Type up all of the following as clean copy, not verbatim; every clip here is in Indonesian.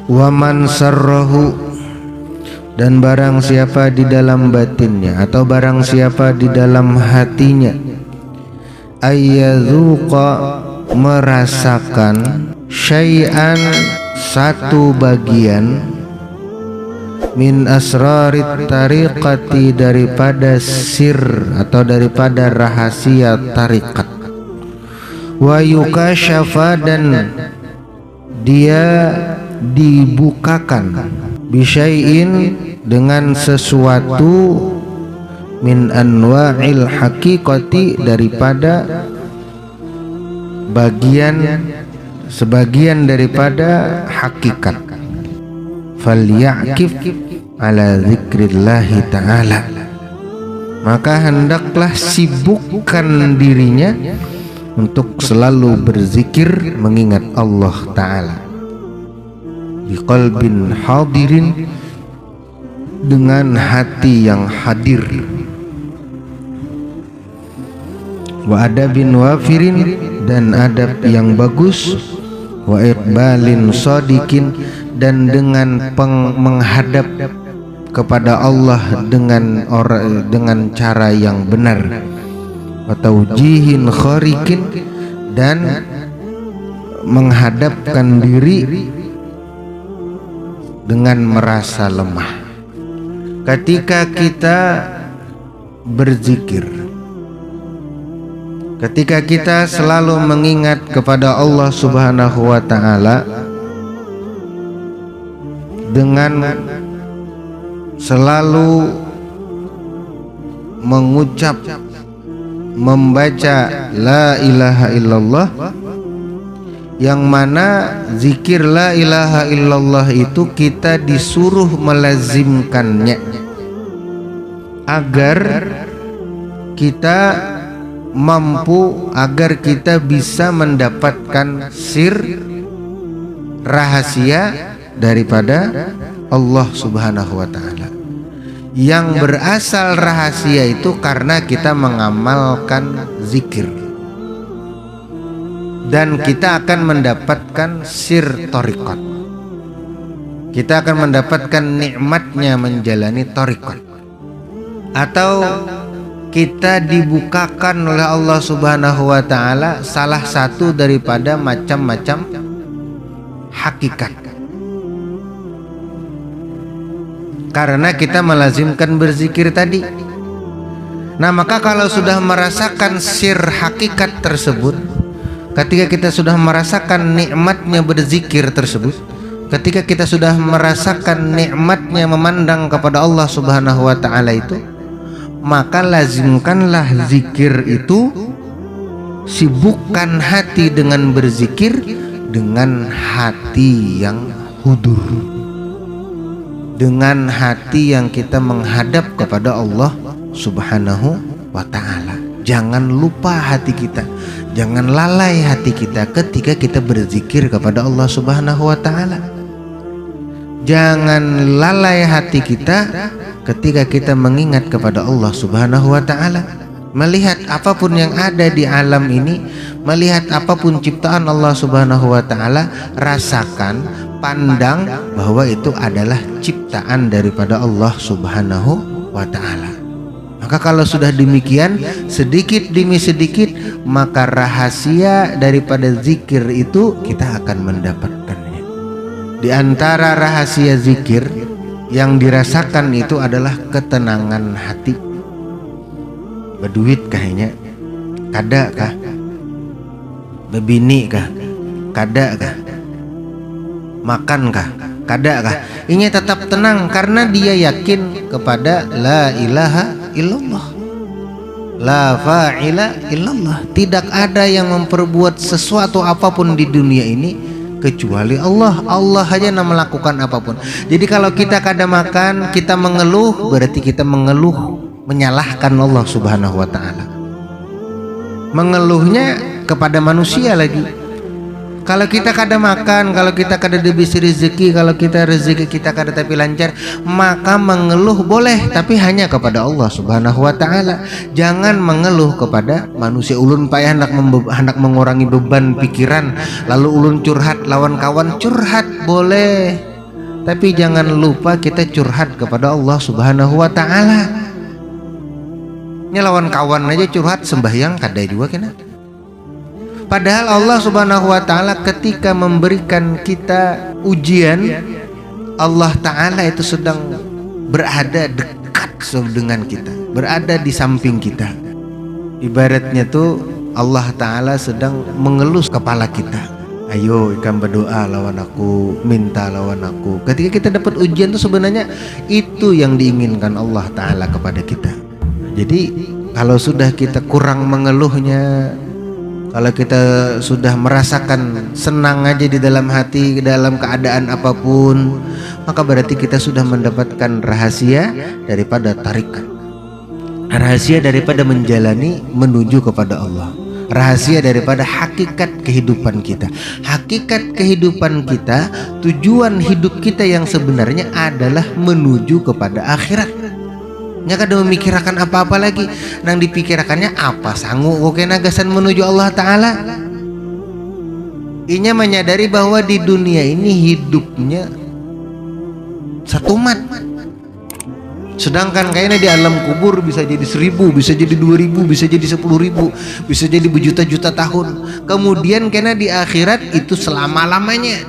Wa man sarrahu, dan barang siapa di dalam batinnya atau barang siapa di dalam hatinya, ayyadzuqa, merasakan, syai'an, satu bagian, min asrarit tariqati, daripada sir atau daripada rahasia tarikat, wa yukashafa, dan dia dibukakan, bisyai'in, dengan sesuatu, min anwa'il haqiqati, daripada sebagian daripada hakikat. Falyakif ala zikrillahi ta'ala, maka hendaklah sibukkan dirinya untuk selalu berzikir mengingat Allah Ta'ala, biqalbin hadirin, dengan hati yang hadir, wa adabin wafirin, dan adab yang bagus, wa iqbalin shadikin, dan dengan menghadap kepada Allah dengan cara yang benar, atau jihin kharikin, dan menghadapkan diri dengan merasa lemah. Ketika kita berzikir, ketika kita selalu mengingat kepada Allah Subhanahu wa Ta'ala, dengan selalu mengucap, membaca la ilaha illallah, yang mana zikir la ilaha illallah itu kita disuruh melazimkannya agar kita mampu, agar kita bisa mendapatkan sir, rahasia daripada Allah Subhanahu wa Ta'ala, yang berasal rahasia itu karena kita mengamalkan zikir, dan kita akan mendapatkan sir thariqat, kita akan mendapatkan nikmatnya menjalani thariqat, atau kita dibukakan oleh Allah Subhanahu wa Ta'ala salah satu daripada macam-macam hakikat, karena kita melazimkan berzikir tadi. Nah, maka kalau sudah merasakan sir hakikat tersebut, ketika kita sudah merasakan nikmatnya berzikir tersebut, ketika kita sudah merasakan nikmatnya memandang kepada Allah Subhanahu wa Ta'ala itu, maka lazimkanlah zikir itu, sibukkan hati dengan berzikir dengan hati yang hudur, dengan hati yang kita menghadap kepada Allah Subhanahu wa Ta'ala. Jangan lupa hati kita, jangan lalai hati kita ketika kita berzikir kepada Allah Subhanahu wa Ta'ala. Jangan lalai hati kita ketika kita mengingat kepada Allah Subhanahu wa Ta'ala. Melihat apapun yang ada di alam ini, melihat apapun ciptaan Allah Subhanahu wa Ta'ala, rasakan, pandang bahwa itu adalah ciptaan daripada Allah Subhanahu wa Ta'ala. Maka kalau sudah demikian, sedikit demi sedikit, maka rahasia daripada zikir itu kita akan mendapatkannya. Di antara rahasia zikir yang dirasakan itu adalah ketenangan hati. Berduit kayaknya, kada kah? Bebini kah? Kada kah? Makan kah? Kada kah? Ini tetap tenang karena dia yakin kepada la ilaha illallah, la fa'ila illallah. Tidak ada yang memperbuat sesuatu apapun di dunia ini kecuali Allah. Allah hanya yang melakukan apapun. Jadi kalau kita kada makan, kita mengeluh, berarti kita mengeluh menyalahkan Allah Subhanahu wa Ta'ala. Mengeluhnya kepada manusia lagi. Kalau kita kada makan, kalau kita kada diberi rezeki, kalau kita rezeki kita kada tapi lancar, maka mengeluh boleh, tapi hanya kepada Allah Subhanahu wa Ta'ala. Jangan mengeluh kepada manusia. Ulun payah hendak mengurangi beban pikiran, lalu ulun curhat lawan kawan, curhat boleh, Tapi jangan lupa kita curhat kepada Allah Subhanahu wa taala. Nyelawan kawan aja curhat sembahyang kada juga kena. Padahal Allah Subhanahu wa taala ketika memberikan kita ujian, Allah taala itu sedang berada dekat dengan kita, berada di samping kita. Ibaratnya tuh Allah taala sedang mengelus kepala kita. Ayo ikan berdoa lawan aku, minta lawan aku. Ketika kita dapat ujian tuh sebenarnya itu yang diinginkan Allah taala kepada kita. Jadi kalau sudah kita kurang mengeluhnya, kalau kita sudah merasakan senang aja di dalam hati, dalam keadaan apapun, maka berarti kita sudah mendapatkan rahasia daripada tarikat, rahasia daripada menjalani menuju kepada Allah, rahasia daripada hakikat kehidupan kita. Hakikat kehidupan kita, tujuan hidup kita yang sebenarnya adalah menuju kepada akhirat. Nya kada memikirkan apa-apa lagi, nang dipikirkannya apa sanggup oke nagasan menuju Allah taala. Inya menyadari bahwa di dunia ini hidupnya satu mat. Sedangkan kayaknya di alam kubur bisa jadi 1000, bisa jadi 2000, bisa jadi 10.000, bisa jadi berjuta-juta tahun. Kemudian kayaknya di akhirat itu selama-lamanya.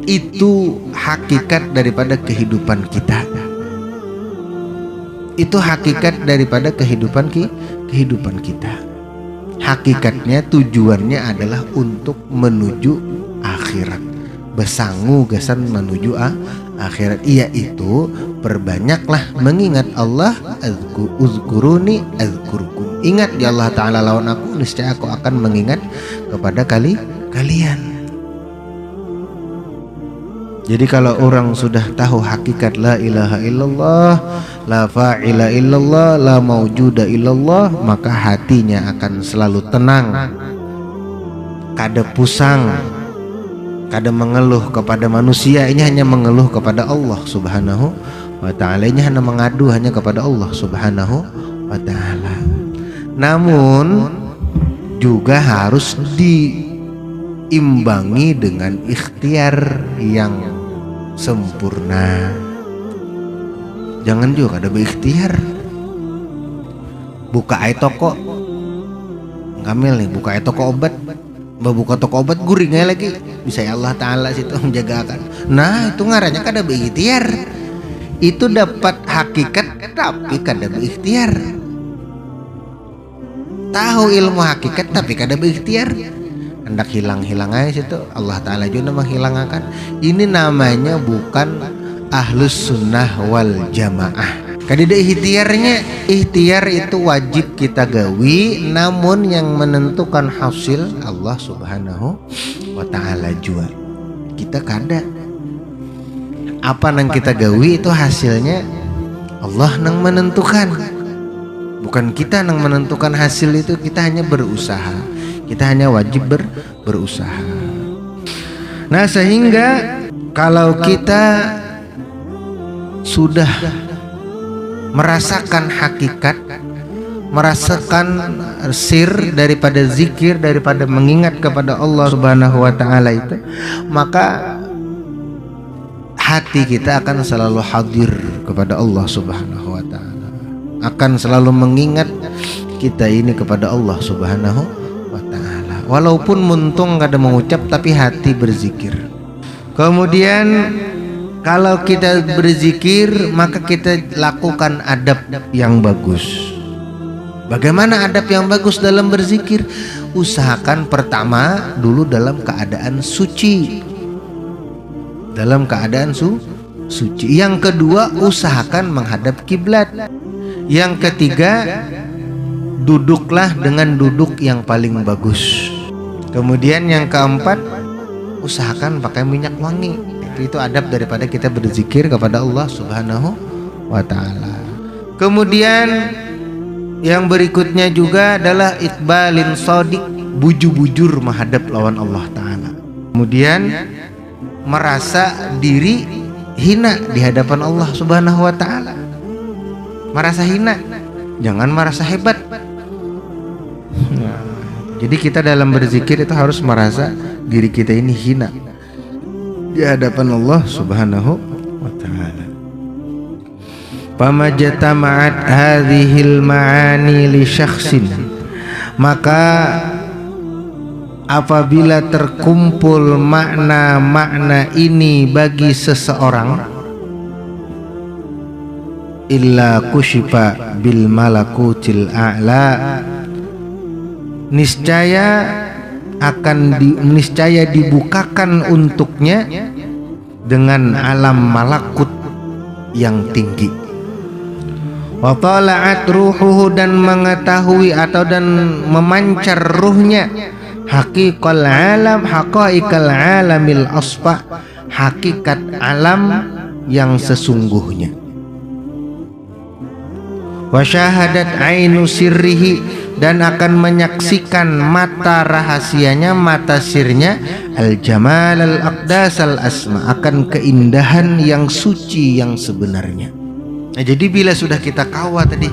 Itu hakikat daripada kehidupan kita. Itu hakikat daripada kehidupan kita. Hakikatnya, tujuannya adalah untuk menuju akhirat. Besangu gasan menuju akhirat, yaitu perbanyaklah mengingat Allah. Uzkuruni azkurkum. Ingat ya Allah taala lawan aku, niscaya aku akan mengingat kepada kalian. Jadi kalau orang sudah tahu hakikat la ilaha illallah, la fa'ila illallah, la maujuda illallah, maka hatinya akan selalu tenang, kada pusang, kada mengeluh kepada manusia. Ini hanya mengeluh kepada Allah Subhanahu wa ta'ala. Ini hanya mengadu hanya kepada Allah Subhanahu wa ta'ala. Namun juga harus diimbangi dengan ikhtiar yang sempurna. Jangan juga ada berikhtiar. Buka toko Kamil nih, buka toko obat, buka toko obat guringnya lagi, bisa ya Allah taala situ menjagakan. Nah itu ngarannya kada berikhtiar. Itu dapat hakikat tapi kada berikhtiar. Tahu ilmu hakikat tapi kada berikhtiar, hendak hilang aja situ. Allah taala juga menghilangkan. Ini namanya bukan ahlus sunnah wal jamaah. Kadida ikhtiarnya, ikhtiar itu wajib kita gawi, namun yang menentukan hasil Allah Subhanahu wa ta'ala jua. Kita kada. Apa nang kita gawi itu hasilnya Allah nang menentukan. Bukan kita nang menentukan hasil itu, kita hanya berusaha. Kita hanya wajib berusaha. Nah sehingga kalau kita sudah merasakan hakikat, merasakan sir daripada zikir, daripada mengingat kepada Allah Subhanahu wa ta'ala itu, maka hati kita akan selalu hadir kepada Allah Subhanahu wa ta'ala, akan selalu mengingat kita ini kepada Allah Subhanahu wa ta'ala. Walaupun muntung kada mengucap tapi hati berzikir. Kemudian kalau kita berzikir, maka kita lakukan adab yang bagus. Bagaimana adab yang bagus dalam berzikir? Usahakan pertama dulu dalam keadaan suci. Dalam keadaan suci. Yang kedua, usahakan menghadap kiblat. Yang ketiga, duduklah dengan duduk yang paling bagus. Kemudian yang keempat, usahakan pakai minyak wangi. Itu adab daripada kita berzikir kepada Allah Subhanahu wa ta'ala. Kemudian yang berikutnya juga adalah iqbalin shadiq, bujur-bujur menghadap lawan Allah ta'ala. Kemudian merasa diri hina di hadapan Allah Subhanahu wa ta'ala. Merasa hina, jangan merasa hebat. Jadi kita dalam berzikir itu harus merasa diri kita ini hina. di hadapan Allah Subhanahu wa taala. Pamajtama'at hadhil ma'ani li syakhsin, maka apabila terkumpul makna-makna ini bagi seseorang, illa kushifa bil malakutil a'la, niscaya dibukakan untuknya dengan alam malakut yang tinggi. Wa tala'at ruhuhu, dan mengetahui atau dan memancar ruhnya haqiqal alam, haqaiqal alamil asfa, hakikat alam yang sesungguhnya. Wa syahadat ainu sirrihi, dan akan menyaksikan mata rahasianya, mata sirnya, al jamal al aqdas al asma, akan keindahan yang suci yang sebenarnya. Nah, jadi bila sudah kita kawa tadi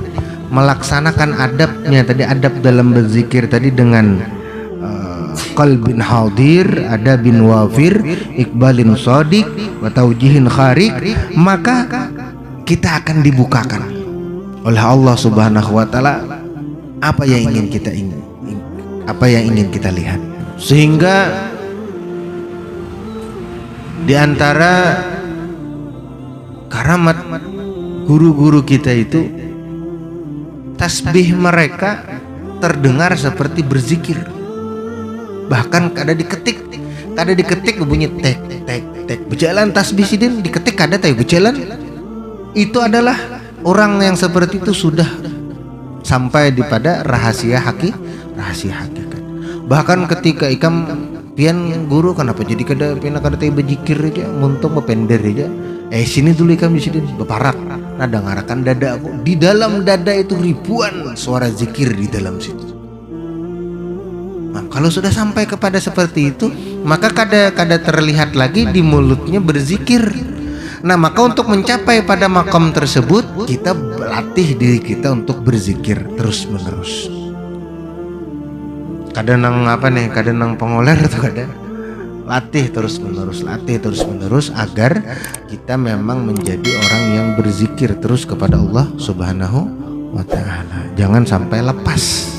melaksanakan adabnya tadi, adab dalam berzikir tadi dengan qalbin hadir, adabin wafir, iqbalin shadiq, wa taujihin kharik, maka kita akan dibukakan oleh Allah Subhanahu wa taala apa yang ingin kita apa yang ingin kita lihat. Sehingga di antara karamat guru-guru kita itu, tasbih mereka terdengar seperti berzikir. Bahkan kada diketik bunyi tek tek tek berjalan tasbih sidin, diketik kada tahu berjalan. Itu adalah orang yang seperti itu sudah sampai di pada rahasia hakikat. Bahkan ketika ikam pian guru, kenapa jadi kada tahu berzikir aja, muntung bepender aja. Sini dulu ikam di sini beparak, nada ngarakan dada aku. Di dalam dada itu ribuan suara zikir di dalam situ. Nah, kalau sudah sampai kepada seperti itu, maka kada terlihat lagi di mulutnya berzikir. Nah, maka untuk mencapai pada makom tersebut, kita latih diri kita untuk berzikir terus menerus. Kadang kadang pengoler atau kadang latih terus menerus agar kita memang menjadi orang yang berzikir terus kepada Allah Subhanahu wa taala. Jangan sampai lepas.